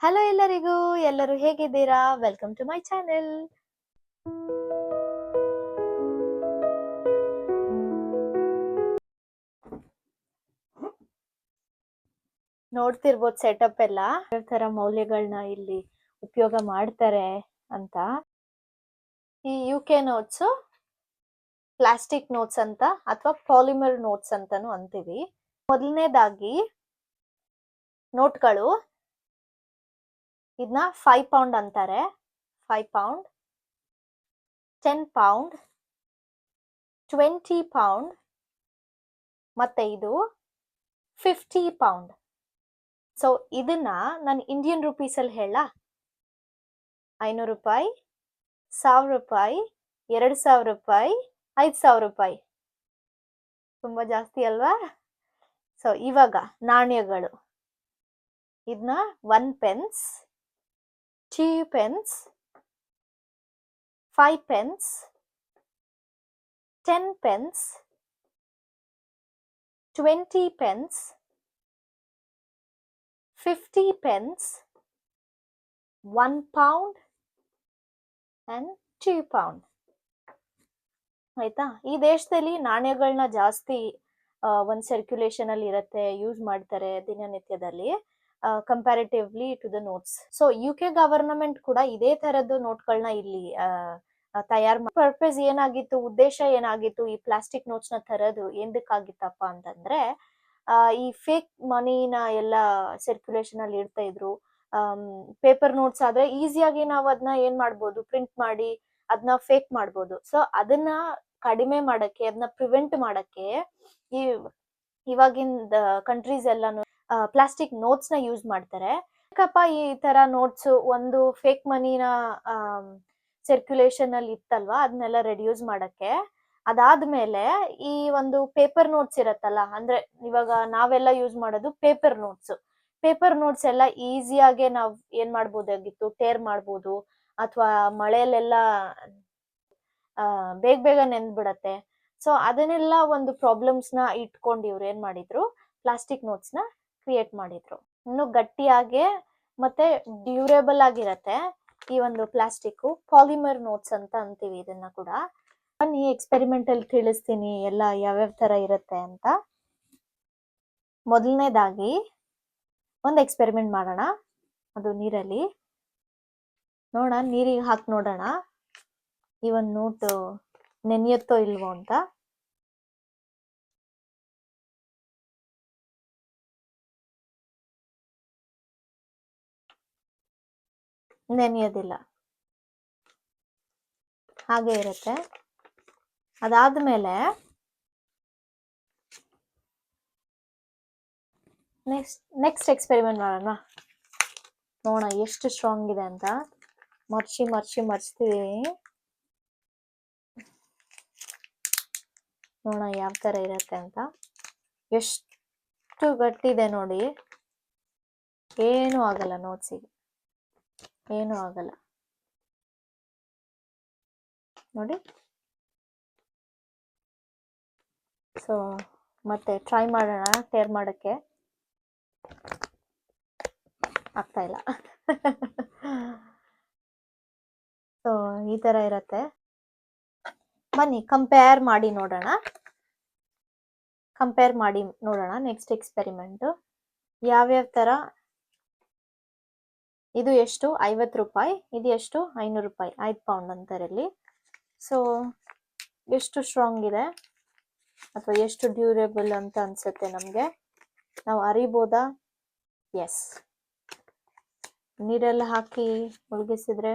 Hello ಎಲ್ಲರಿಗೂ, ಎಲ್ಲರೂ ಹೇಗಿದ್ದೀರಾ? Welcome to my channel. ನೋಡ್ತಿರ್ಬೋದು ಸೆಟಪ್ ಎಲ್ಲ ಯಾವ ತರ ಮೌಲ್ಯಗಳನ್ನ ಇಲ್ಲಿ ಉಪಯೋಗ ಮಾಡ್ತಾರೆ ಅಂತ. ಈ UK ನೋಟ್ಸ್ ಪ್ಲಾಸ್ಟಿಕ್ ನೋಟ್ಸ್ ಅಂತ ಅಥವಾ ಪಾಲಿಮರ್ ನೋಟ್ಸ್ ಅಂತಾನು ಅಂತೀವಿ. ಮೊದಲನೇದಾಗಿ ನೋಟ್ಗಳು ಇದನ್ನ 5 ಪೌಂಡ್ ಅಂತಾರೆ. 5 ಪೌಂಡ್, 10 ಪೌಂಡ್, 20 ಪೌಂಡ್, ಮತ್ತೆ ಇದು 50 ಪೌಂಡ್. ಸೊ ಇದನ್ನ ನಾನು ಇಂಡಿಯನ್ ರುಪೀಸ್ ಅಲ್ಲಿ ಹೇಳ. 500 ರೂಪಾಯಿ, 1000 ರೂಪಾಯಿ, 2000 ರೂಪಾಯಿ, 5000 ರೂಪಾಯಿ. ತುಂಬಾ ಜಾಸ್ತಿ ಅಲ್ವಾ? ಸೊ ಇವಾಗ ನಾಣ್ಯಗಳು ಇದನ್ನ 1 pence, 2 pence, 5 pence, 10 pence, 20 pence, 50 pence, 1 pound and 2 pound. ಆಯ್ತಾ? ಈ ದೇಶದಲ್ಲಿ ನಾಣ್ಯಗಳನ್ನ ಜಾಸ್ತಿ ಒಂದ್ ಸರ್ಕ್ಯುಲೇಷನ್ ಅಲ್ಲಿ ಇರತ್ತೆ, ಯೂಸ್ ಮಾಡ್ತಾರೆ ದಿನನಿತ್ಯದಲ್ಲಿ comparatively to the notes. So UK government ಕೂಡ ಇದೇ ತರದ್ದು ನೋಟ್ಗಳನ್ನ ಇಲ್ಲಿ ತಯಾರು ಪರ್ಪಸ್ ಏನಾಗಿತ್ತು, ಉದ್ದೇಶ ಏನಾಗಿತ್ತು ಈ ಪ್ಲಾಸ್ಟಿಕ್ ನೋಟ್ಸ್ ನ ತರದು ಎಂದಕ್ಕಾಗಿತ್ತಪ್ಪ ಅಂತಂದ್ರೆ ಈ ಫೇಕ್ ಮನಿನ ಎಲ್ಲ ಸರ್ಕ್ಯುಲೇಷನ್ ಅಲ್ಲಿ ಇಡ್ತಾ ಇದ್ರು. ಪೇಪರ್ ನೋಟ್ಸ್ ಆದ್ರೆ ಈಸಿಯಾಗಿ ನಾವು ಅದನ್ನ ಏನ್ ಮಾಡ್ಬೋದು, ಪ್ರಿಂಟ್ ಮಾಡಿ ಅದನ್ನ ಫೇಕ್ ಮಾಡ್ಬೋದು. ಸೊ ಅದನ್ನ ಕಡಿಮೆ ಮಾಡಕ್ಕೆ, ಅದನ್ನ ಪ್ರಿವೆಂಟ್ ಮಾಡಕ್ಕೆ ಇವಾಗಿನ ಕಂಟ್ರೀಸ್ ಎಲ್ಲಾನು ಪ್ಲಾಸ್ಟಿಕ್ ನೋಟ್ಸ್ ನ ಯೂಸ್ ಮಾಡ್ತಾರೆ. ಯಾಕಪ್ಪ ಈ ತರ ನೋಟ್ಸ್ ಒಂದು ಫೇಕ್ ಮನಿನ ಸರ್ಕ್ಯುಲೇಷನ್ ಅಲ್ಲಿ ಇತ್ತಲ್ವಾ, ಅದನ್ನೆಲ್ಲ ರೆಡ್ಯೂಸ್ ಮಾಡಕ್ಕೆ. ಅದಾದ್ಮೇಲೆ ಈ ಒಂದು ಪೇಪರ್ ನೋಟ್ಸ್ ಇರತ್ತಲ್ಲ, ಅಂದ್ರೆ ಇವಾಗ ನಾವೆಲ್ಲ ಯೂಸ್ ಮಾಡೋದು ಪೇಪರ್ ನೋಟ್ಸ್. ಪೇಪರ್ ನೋಟ್ಸ್ ಎಲ್ಲ ಈಸಿಯಾಗೆ ನಾವ್ ಏನ್ ಮಾಡ್ಬೋದಾಗಿತ್ತು, ಟೇರ್ ಮಾಡ್ಬೋದು, ಅಥವಾ ಮಳೆಯಲ್ಲೆಲ್ಲ ಬೇಗ ಬೇಗ ನೆಂದ್ಬಿಡತ್ತೆ. ಸೊ ಅದನ್ನೆಲ್ಲ ಒಂದು ಪ್ರಾಬ್ಲಮ್ಸ್ ನ ಇಟ್ಕೊಂಡು ಇವ್ರು ಏನ್ ಮಾಡಿದ್ರು, ಪ್ಲಾಸ್ಟಿಕ್ ನೋಟ್ಸ್ ನ ಕ್ರಿಯೇಟ್ ಮಾಡಿದ್ರು. ಇನ್ನು ಗಟ್ಟಿಯಾಗೆ ಮತ್ತೆ ಡ್ಯೂರೇಬಲ್ ಆಗಿರತ್ತೆ ಈ ಒಂದು ಪ್ಲಾಸ್ಟಿಕ್. ಪಾಲಿಮರ್ ನೋಟ್ಸ್ ಅಂತ ಅಂತೀವಿ ಇದನ್ನ ಕೂಡ. ಬನ್ನಿ ಎಕ್ಸ್ಪೆರಿಮೆಂಟ್ ಅಲ್ಲಿ ತಿಳಿಸ್ತೀನಿ ಎಲ್ಲ ಯಾವ್ಯಾವ ತರ ಇರತ್ತೆ ಅಂತ. ಮೊದಲನೇದಾಗಿ ಒಂದು ಎಕ್ಸ್ಪೆರಿಮೆಂಟ್ ಮಾಡೋಣ. ಅದು ನೀರಲ್ಲಿ ನೋಡೋಣ, ನೀರಿಗೆ ಹಾಕಿ ನೋಡೋಣ ಈ ಒಂದು ನೋಟ್ ನೆನೆಯುತ್ತೋ ಇಲ್ವೋ ಅಂತ. ನೆನೆಯೋದಿಲ್ಲ, ಹಾಗೆ ಇರುತ್ತೆ. ಅದಾದ್ಮೇಲೆ ನೆಕ್ಸ್ಟ್ ಎಕ್ಸ್ಪೆರಿಮೆಂಟ್ ಮಾಡೋಣ. ನೋಡೋಣ ಎಷ್ಟು ಸ್ಟ್ರಾಂಗ್ ಇದೆ ಅಂತ. ಮರ್ಚಿಸ್ತೀವಿ. ನೋಡೋಣ ಯಾವ ತರ ಇರತ್ತೆ ಅಂತ. ಎಷ್ಟು ಗಟ್ಟಿದೆ ನೋಡಿ, ಏನು ಆಗಲ್ಲ ನೋಟ್ಸಿಗೆ, ಏನು ಆಗಲ್ಲ ನೋಡಿ. ಸೊ ಮತ್ತೆ ಟ್ರೈ ಮಾಡೋಣ ಟೇರ್ ಮಾಡಕ್ಕೆ. ಆಗ್ತಾ ಇಲ್ಲ. ಸೊ ಈ ತರ ಇರತ್ತೆ. ಬನ್ನಿ ಕಂಪೇರ್ ಮಾಡಿ ನೋಡೋಣ. ನೆಕ್ಸ್ಟ್ ಎಕ್ಸ್ಪೆರಿಮೆಂಟ್ ಯಾವ್ಯಾವ ತರ. ಇದು ಎಷ್ಟು? 50 ರೂಪಾಯಿ. ಇದು ಎಷ್ಟು? 500 ರೂಪಾಯಿ. 5 ಪೌಂಡ್ ಅಂತಾರೆ ಇಲ್ಲಿ. ಸೊ ಎಷ್ಟು ಸ್ಟ್ರಾಂಗ್ ಇದೆ ಅಥವಾ ಎಷ್ಟು ಡ್ಯೂರೇಬಲ್ ಅಂತ ಅನ್ಸುತ್ತೆ ನಮ್ಗೆ. ನಾವು ಅರಿಬೋದಾ? ಎಸ್. ನೀರೆಲ್ಲ ಹಾಕಿ ಮುಳುಗಿಸಿದ್ರೆ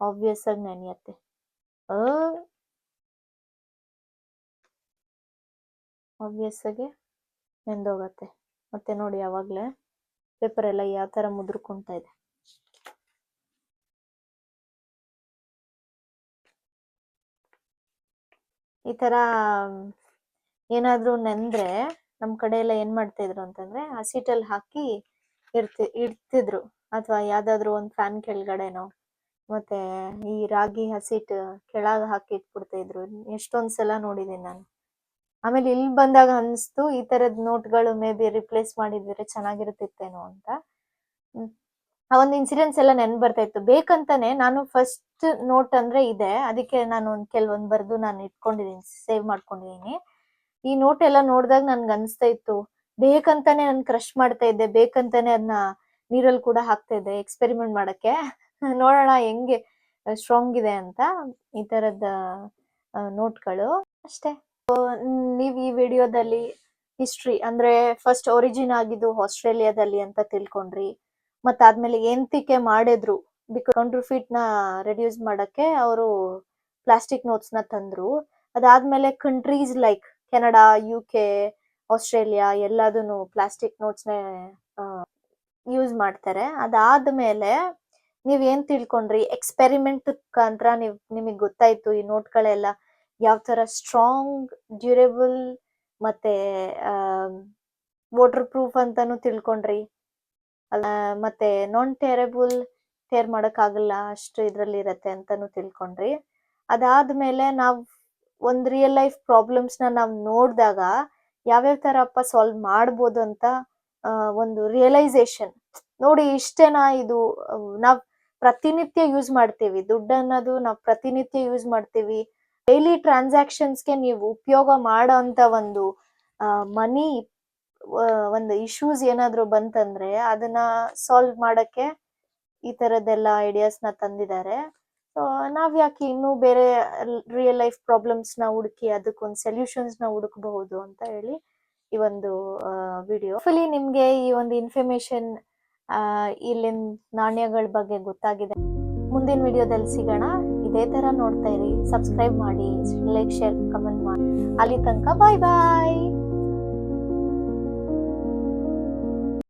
ಆಬ್ವಿಯಸ್ ಆಗಿ ನೆನೆಯುತ್ತೆ. ಆಬ್ವಿಯಸ್ ಆಗಿ ನೆಂದೋಗತ್ತೆ. ಮತ್ತೆ ನೋಡಿ ಯಾವಾಗ್ಲೇ ಪೇಪರ್ ಎಲ್ಲ ಯಾವ ತರ ಮುದ್ರಕೊಂತ ಇದೆ. ಈ ತರ ಏನಾದ್ರೂ ನೆಂದ್ರೆ ನಮ್ ಕಡೆ ಎಲ್ಲ ಏನ್ ಮಾಡ್ತಾ ಇದ್ರು ಅಂತಂದ್ರೆ ಹಸಿಟಲ್ಲಿ ಹಾಕಿ ಇಡ್ತಿದ್ರು, ಅಥವಾ ಯಾವ್ದಾದ್ರು ಒಂದ್ ಫ್ಯಾನ್ ಕೆಳಗಡೆನೋ, ಮತ್ತೆ ಈ ರಾಗಿ ಹಸಿಟ್ ಕೆಳಗೆ ಹಾಕಿ ಇಟ್ಬಿಡ್ತಾ ಇದ್ರು. ಎಷ್ಟೊಂದ್ಸಲ ನೋಡಿದೀನಿ ನಾನು. ಆಮೇಲೆ ಇಲ್ಲಿ ಬಂದಾಗ ಅನ್ಸ್ತು ಈ ತರದ್ ನೋಟ್ಗಳು ಮೇ ಬಿ ರಿಪ್ಲೇಸ್ ಮಾಡಿದ್ರೆ ಚೆನ್ನಾಗಿರ್ತಿತ್ತೇನೋ ಅಂತ. ಆ ಒಂದು ಇನ್ಸಿಡೆಂಟ್ಸ್ ಎಲ್ಲ ನೆನ್ಪು ಬರ್ತಾ ಇತ್ತು. ಬೇಕಂತಾನೆ ನಾನು ಫಸ್ಟ್ ನೋಟ್ ಅಂದ್ರೆ ಇದೆ, ಅದಕ್ಕೆ ನಾನು ಕೆಲವೊಂದು ಬರೆದು ನಾನು ಇಟ್ಕೊಂಡಿದ್ದೀನಿ, ಸೇವ್ ಮಾಡ್ಕೊಂಡಿದ್ದೀನಿ. ಈ ನೋಟ್ ಎಲ್ಲ ನೋಡಿದಾಗ ನನ್ಗೆ ಅನಿಸ್ತಾ ಇತ್ತು, ಬೇಕಂತಾನೆ ನಾನು ಕ್ರಶ್ ಮಾಡ್ತಾ ಇದ್ದೆ, ಬೇಕಂತಾನೆ ಅದನ್ನ ನೀರಲ್ಲಿ ಕೂಡ ಹಾಕ್ತಾ ಇದ್ದೆ ಎಕ್ಸ್ಪೆರಿಮೆಂಟ್ ಮಾಡಕ್ಕೆ. ನೋಡೋಣ ಹೆಂಗೆ ಸ್ಟ್ರಾಂಗ್ ಇದೆ ಅಂತ. ಈ ತರದ ನೋಟ್ಗಳು ಅಷ್ಟೇ. ನೀವ್ ಈ ವಿಡಿಯೋದಲ್ಲಿ ಹಿಸ್ಟ್ರಿ ಅಂದ್ರೆ ಫಸ್ಟ್ ಒರಿಜಿನ್ ಆಗಿದ್ದು ಆಸ್ಟ್ರೇಲಿಯಾದಲ್ಲಿ ಅಂತ ತಿಳ್ಕೊಂಡ್ರಿ. ಮತ್ತಾದ್ಮೇಲೆ ಎಂತಿಕೆ ಮಾಡಿದ್ರು, ಬಿಕಾಸ್ ಕೌಂಟರ್ಫೀಟ್ ನ ರೆಡ್ಯೂಸ್ ಮಾಡಕ್ಕೆ ಅವರು ಪ್ಲಾಸ್ಟಿಕ್ ನೋಟ್ಸ್ ನ ತಂದ್ರು. ಅದಾದ್ಮೇಲೆ countries like Canada, UK, Australia ಎಲ್ಲದನ್ನು ಪ್ಲಾಸ್ಟಿಕ್ ನೋಟ್ಸ್ ನ ಯೂಸ್ ಮಾಡ್ತಾರೆ. ಅದಾದ್ಮೇಲೆ ನೀವ್ ಏನ್ ತಿಳ್ಕೊಂಡ್ರಿ, ಎಕ್ಸ್ಪೆರಿಮೆಂಟ್ ಮುಖಾಂತರ ನಿಮಗ್ ಗೊತ್ತಾಯ್ತು ಈ ನೋಟ್ಗಳೆಲ್ಲ ಯಾವ ತರ ಸ್ಟ್ರಾಂಗ್, ಡ್ಯೂರೇಬಲ್ ಮತ್ತೆ ವಾಟರ್ ಪ್ರೂಫ್ ಅಂತಾನು ತಿಳ್ಕೊಂಡ್ರಿ. ಮತ್ತೆ ನಾನ್ ಟೇರ್ ಮಾಡಕ್ ಆಗಲ್ಲ ಅಷ್ಟು ಇದ್ರಲ್ಲಿ ಇರತ್ತೆ ಅಂತಾನು ತಿಳ್ಕೊಂಡ್ರಿ. ಅದಾದ್ಮೇಲೆ ನಾವ್ ಒಂದ್ ರಿಯಲ್ ಲೈಫ್ ಪ್ರಾಬ್ಲಮ್ಸ್ ನ ನಾವ್ ನೋಡಿದಾಗ ಯಾವ್ಯಾವ ತರಪ್ಪ ಸಾಲ್ವ್ ಮಾಡ್ಬೋದು ಅಂತ ಒಂದು ರಿಯಲೈಸೇಷನ್. ನೋಡಿ ಇಷ್ಟೇನಾ ಇದು, ನಾವ್ ಪ್ರತಿನಿತ್ಯ ಯೂಸ್ ಮಾಡ್ತೀವಿ, ದುಡ್ಡು ಅನ್ನೋದು ನಾವ್ ಪ್ರತಿನಿತ್ಯ ಯೂಸ್ ಮಾಡ್ತೀವಿ. ಡೈಲಿ ಟ್ರಾನ್ಸಾಕ್ಷನ್ಸ್ಗೆ ನೀವು ಉಪಯೋಗ ಮಾಡೋ ಅಂತ ಒಂದು ಮನಿ ಒಂದು ಇಶ್ಯೂಸ್ ಏನಾದ್ರು ಬಂತಂದ್ರೆ ಅದನ್ನ ಸಾಲ್ವ್ ಮಾಡಕ್ಕೆ ಈ ತರದ್ದೆಲ್ಲ ಐಡಿಯಾಸ್ ನ ತಂದಿದ್ದಾರೆ. ನಾವ್ ಯಾಕೆ ಇನ್ನೂ ಬೇರೆ ರಿಯಲ್ ಲೈಫ್ ಪ್ರಾಬ್ಲಮ್ಸ್ ನ ಹುಡುಕಿ ಅದಕ್ಕೊಂದು ಸೊಲ್ಯೂಷನ್ಸ್ ನ ಹುಡುಕಬಹುದು ಅಂತ ಹೇಳಿ ಈ ಒಂದು ವಿಡಿಯೋ. ಫುಲಿ ನಿಮ್ಗೆ ಈ ಒಂದು ಇನ್ಫಾರ್ಮೇಶನ್ ಇಲ್ಲಿನ ನಾಣ್ಯಗಳ ಬಗ್ಗೆ ಗೊತ್ತಾಗಿದೆ. ಮುಂದಿನ ವಿಡಿಯೋದಲ್ಲಿ ಸಿಗೋಣ. ಇದೇ ತರ ನೋಡ್ತಾ ಇರಿ, ಸಬ್ಸ್ಕ್ರೈಬ್ ಮಾಡಿ, ಲೈಕ್, ಶೇರ್, ಕಮೆಂಟ್ ಮಾಡಿ. ಅಲ್ಲಿ ತನಕ ಬಾಯ್ ಬಾಯ್.